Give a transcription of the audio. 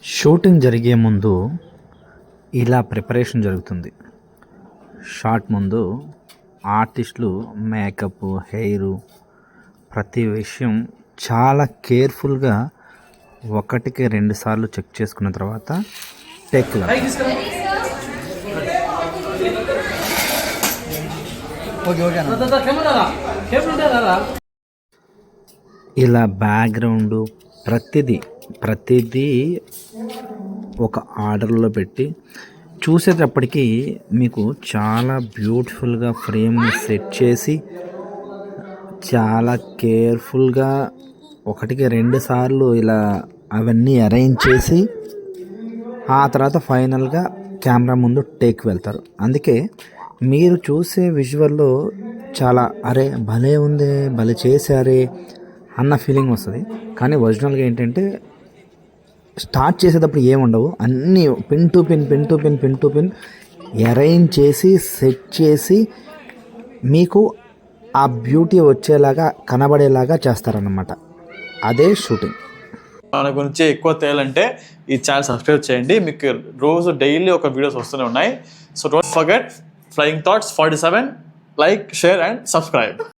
Shooting జరిగే ముందు ఇలా ప్రిపరేషన్ జరుగుతుంది. షాట్ ముందు ఆర్టిస్టులు మేకప్, హెయిరు ప్రతి విషయం చాలా కేర్ఫుల్గా 1కి 2 సార్లు చెక్ చేసుకున్న తర్వాత టేక్ ఇలా బ్యాక్గ్రౌండ్ ప్రతిదీ ఒక ఆర్డర్లో పెట్టి చూసేటప్పటికి మీకు చాలా బ్యూటిఫుల్గా ఫ్రేమ్ని సెట్ చేసి చాలా కేర్ఫుల్గా 1కి 2 సార్లు ఇలా అవన్నీ అరేంజ్ చేసి ఆ తర్వాత ఫైనల్గా కెమెరా ముందు టేక్ వెళ్తారు. అందుకే మీరు చూసే విజువల్లో చాలా అరే భలే ఉంది, భలే చేశారే అన్న ఫీలింగ్ వస్తుంది. కానీ ఒరిజినల్గా ఏంటంటే స్టార్ట్ చేసేటప్పుడు ఏముండవు, అన్నీ పిన్ టు పిన్ అరేంజ్ చేసి సెట్ చేసి మీకు ఆ బ్యూటీ వచ్చేలాగా కనబడేలాగా చేస్తారన్నమాట. అదే షూటింగ్. మన గురించి ఎక్కువ తెలియాలంటే ఈ ఛానల్ సబ్స్క్రైబ్ చేయండి. మీకు రోజు డైలీ ఒక వీడియోస్ వస్తూనే ఉన్నాయి. So don't forget flying thoughts 47. Like, share and subscribe.